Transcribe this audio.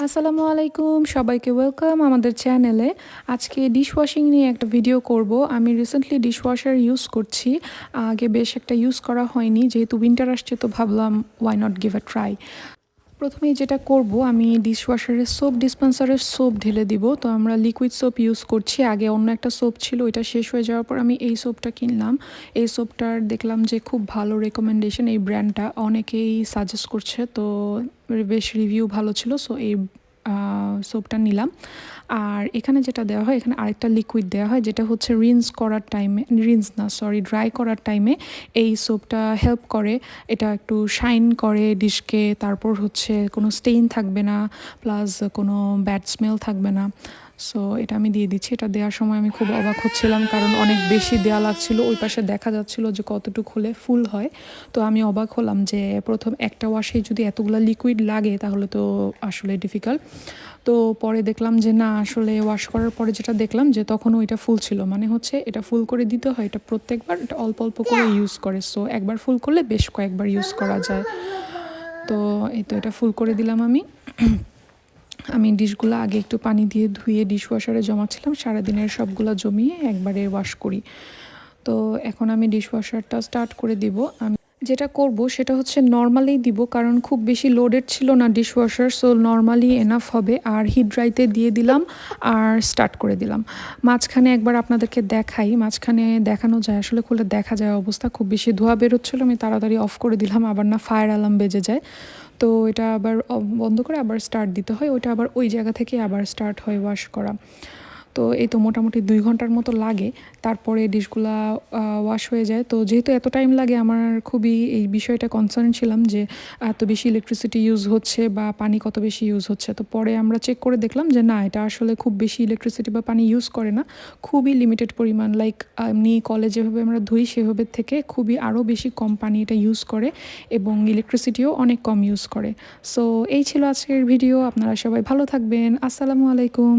আসসালামু আলাইকুম, সবাইকে ওয়েলকাম আমাদের চ্যানেলে। আজকে ডিশওয়াশিং নিয়ে একটা ভিডিও করব। আমি রিসেন্টলি ডিশওয়াশার ইউজ করছি। আগে বেশ একটা ইউজ করা হয়নি, যেহেতু উইন্টার আসছে তো ভাবলাম why not give a try. প্রথমেই যেটা করব, আমি ডিশওয়াশারের সোপ ডিসপেন্সারের সোপ ঢেলে দিব। তো আমরা লিকুইড সোপ ইউজ করছি। আগে অন্য একটা সোপ ছিল, ওইটা শেষ হয়ে যাওয়ার পর আমি এই সোপটা কিনলাম। এই সোপটার দেখলাম যে খুব ভালো রেকমেন্ডেশন, এই ব্র্যান্ডটা অনেকেই সাজেস্ট করছে, তো বেশ রিভিউ ভালো ছিল, সো এই সোপটা নিলাম। আর এখানে যেটা দেওয়া হয়, এখানে আরেকটা লিকুইড দেওয়া হয়, যেটা হচ্ছে ড্রাই করার টাইমে এই সোপটা হেল্প করে। এটা একটু শাইন করে ডিশকে, তারপর হচ্ছে কোনো স্টেইন থাকবে না, প্লাস কোনো ব্যাড স্মেল থাকবে না। সো এটা আমি দিয়ে দিচ্ছি। এটা দেওয়ার সময় আমি খুব অবাক হচ্ছিলাম, কারণ অনেক বেশি দেওয়া লাগছিল। ওই পাশে দেখা যাচ্ছিল যে কতটুকু হলে ফুল হয়। তো আমি অবাক হলাম যে প্রথম একটা ওয়াশেই যদি এতগুলো লিকুইড লাগে, তাহলে তো আসলে ডিফিকাল্ট। তো পরে দেখলাম যে না, আসলে ওয়াশ করার পরে যেটা দেখলাম যে তখন ওইটা ফুল ছিল, মানে হচ্ছে এটা ফুল করে দিতে হয়। এটা প্রত্যেকবার এটা অল্প অল্প করে ইউজ করে, সো একবার ফুল করলে বেশ কয়েকবার ইউজ করা যায়। তো এই তো এটা ফুল করে দিলাম আমি। আমি ডিশগুলো আগে একটু পানি দিয়ে ধুয়ে ডিশওয়াশারে জমাচ্ছিলাম, সারাদিনের সবগুলো জমিয়ে একবারে ওয়াশ করি। তো এখন আমি ডিশওয়াশারটা স্টার্ট করে দিব। আমি যেটা করব সেটা হচ্ছে নর্মালি দিব, কারণ খুব বেশি লোডেড ছিল না ডিশওয়াশার, সো নর্মালি এনাফ হবে। আর হিট ড্রাইতে দিয়ে দিলাম আর স্টার্ট করে দিলাম। মাঝখানে একবার আপনাদেরকে দেখাই, মাঝখানে দেখানো যায়, আসলে খুলে দেখা যায় অবস্থা। খুব বেশি ধোঁয়া বেরোচ্ছিলো, আমি তাড়াতাড়ি অফ করে দিলাম, আবার না ফায়ার অ্যালার্ম বেজে যায়। তো এটা আবার বন্ধ করে আবার স্টার্ট দিতে হয়, ওইটা আবার ওই জায়গা থেকে আবার স্টার্ট হয় ওয়াশ করা। তো এই তো মোটামুটি 2 ঘন্টার মতো লাগে, তারপরে ডিশগুলা ওয়াশ হয়ে যায়। তো যেহেতু এত টাইম লাগে, আমার খুবই এই বিষয়টা কনসার্ন ছিলাম যে এত বেশি ইলেকট্রিসিটি ইউজ হচ্ছে বা পানি কত বেশি ইউজ হচ্ছে। তো পরে আমরা চেক করে দেখলাম যে না, এটা আসলে খুব বেশি ইলেকট্রিসিটি বা পানি ইউজ করে না, খুবই লিমিটেড পরিমাণ। লাইক এমনি কলে যেভাবে আমরা ধুই সেভাবে থেকে খুবই আরও বেশি কম পানি এটা ইউজ করে, এবং ইলেকট্রিসিটিও অনেক কম ইউজ করে। সো এই ছিল আজকের ভিডিও। আপনারা সবাই ভালো থাকবেন। আসসালামু আলাইকুম।